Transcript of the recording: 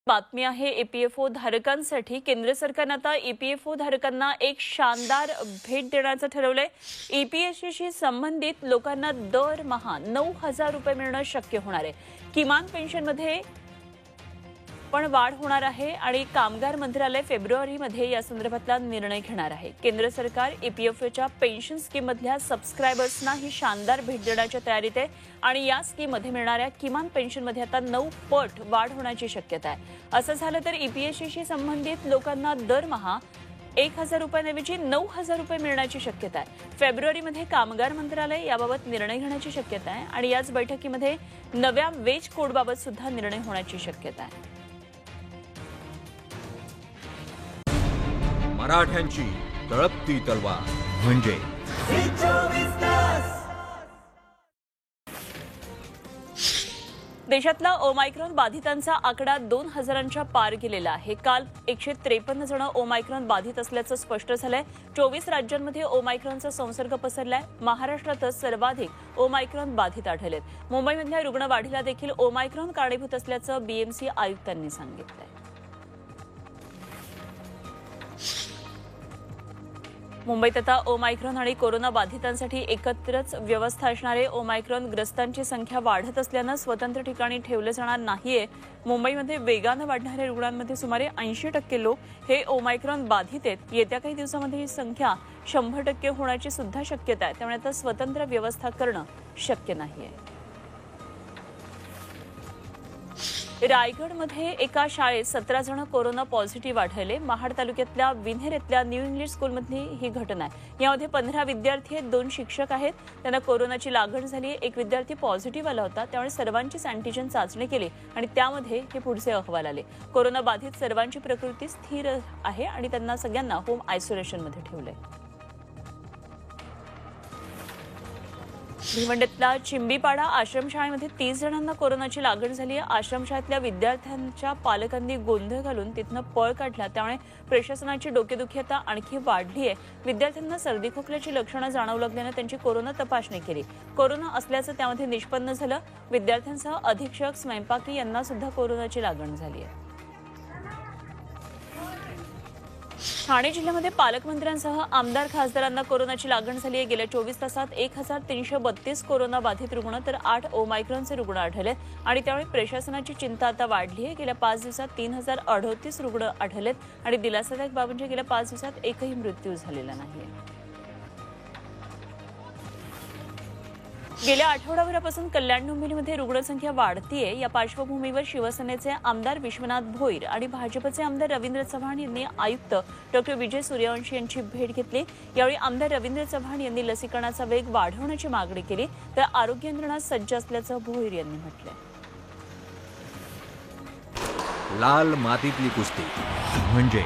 बातमी आहे ईपीएफओ धारकांसाठी। केंद्र सरकारने आता ईपीएफओ धारकांना एक शानदार भेट देण्याचं ठरवलंय। ईपीएसशी संबंधित लोकांना दरमहा 9,000 रुपये मिळणं शक्य होणार आहे। किमान पेन्शनमध्ये पण वाढ होणार आहे आणि कामगार मंत्रालय फेब्रुवारीमध्ये या संदर्भातला निर्णय घेणार आहे। केंद्र सरकार ईपीएफओच्या पेन्शन स्कीममधल्या सबस्क्रायबर्सना ही शानदार भेट देण्याच्या तयारीत आहे आणि या स्कीममध्ये मिळणाऱ्या किमान पेन्शनमध्ये आता 9 पट वाढ होण्याची शक्यता आहे। असं झालं तर ईपीएसशी संबंधित लोकांना दरमहा 1,000 रुपयांऐवजी 9,000 रुपये मिळण्याची शक्यता आहे। फेब्रुवारीमध्ये कामगार मंत्रालय याबाबत निर्णय घेण्याची शक्यता आहे आणि याच बैठकीमध्ये नव्या वेज कोडबाबत सुद्धा निर्णय होण्याची शक्यता आहे। मराठ्यांची तळपती तलवार म्हणजे देशातला ओमायक्रॉन बाधितांचा आकडा 2,000च्या पार गेलेला आहे। काल 153 जण ओमायक्रॉन बाधित असल्याचं स्पष्ट झालंय। 24 राज्यांमध्ये ओमायक्रॉनचा संसर्ग पसरलाय। महाराष्ट्रातच सर्वाधिक ओमायक्रॉन बाधित आढळलेत। मुंबईमधल्या रुग्णवाढीला देखील ओमायक्रॉन कारणीभूत असल्याचं बीएमसी आयुक्तांनी सांगितलंय। मुंबईत आता ओमायक्रॉन आणि कोरोना बाधितांसाठी एकत्रच व्यवस्था असणारे ओमायक्रॉन ग्रस्तांची संख्या वाढत असल्यानं स्वतंत्र ठिकाणी ठेवलं जाणार नाहीये। मुंबईमध्ये वेगानं वाढणाऱ्या रुग्णांमध्ये सुमारे 80% लोक हे ओमायक्रॉन बाधित आहेत। येत्या काही दिवसांमध्ये ही संख्या 100% होण्याची सुद्धा शक्यता आहे। त्यामुळे आता स्वतंत्र व्यवस्था करणं शक्य नाहीये। रायगडमध्ये एका शाळेत 17 जण कोरोना पॉझिटिव्ह आढळले। महाड तालुक्यातल्या विन्हेर इथल्या न्यू इंग्लिश स्कूलमधली ही घटना आहे। यामध्ये 15 विद्यार्थी आहेत, 2 शिक्षक आहेत। त्यांना कोरोनाची लागण झाली। एक विद्यार्थी पॉझिटिव्ह आला होता, त्यामुळे सर्वांचीच अँटीजन चाचणी केली आणि त्यामध्ये हे पुढचे अहवाल आले। कोरोना बाधित सर्वांची प्रकृती स्थिर आहे आणि त्यांना सगळ्यांना होम आयसोलेशनमध्ये ठेवलंय। भिवंडीतल्या चिंबीपाडा आश्रमशाळेमध्ये 30 जणांना कोरोनाची लागण झाली आहे। आश्रमशाळेतल्या विद्यार्थ्यांच्या पालकांनी गोंधळ घालून तिथनं पळ काढला, त्यामुळे प्रशासनाची डोकेदुखी आता आणखी वाढली आहे। विद्यार्थ्यांना सर्दी खोकल्याची लक्षणं जाणवू लागल्यानं त्यांची कोरोना तपासणी केली। कोरोना असल्याचं त्यामध्ये निष्पन्न झालं। विद्यार्थ्यांसह अधीक्षक स्वयंपाकी यांना सुद्धा कोरोनाची लागण झाली आहे। ठाणे जिल्ह्यामध्ये पालकमंत्र्यांसह आमदार खासदारांना कोरोनाची लागण झाली आहे। गेल्या 24 तासात 1,332 कोरोना बाधित रुग्ण तर 8 ओमायक्रॉनचे रुग्ण आढळलेत आणि त्यामुळे प्रशासनाची चिंता आता वाढली आहे। गेल्या 5 दिवसात 3,038 रुग्ण आढळलेत आणि दिलासादायक बाब म्हणजे गेल्या 5 दिवसात एकही मृत्यू झालेला नाही। गेल्या आठवडाभरापासून कल्याण डोंबिवलीमध्ये रुग्णसंख्या वाढतीये। या पार्श्वभूमीवर शिवसेनेचे आमदार विश्वनाथ भोईर आणि भाजपचे आमदार रवींद्र चव्हाण यांनी आयुक्त डॉ. विजय सूर्यवंशी यांची भेट घेतली। यावेळी आमदार रवींद्र चव्हाण यांनी लसीकरणाचा वेग वाढवण्याची मागणी केली, तर आरोग्य यंत्रणा सज्ज असल्याचं भोईर यांनी म्हटलंय। लाल मातीतली कुस्ती म्हणजे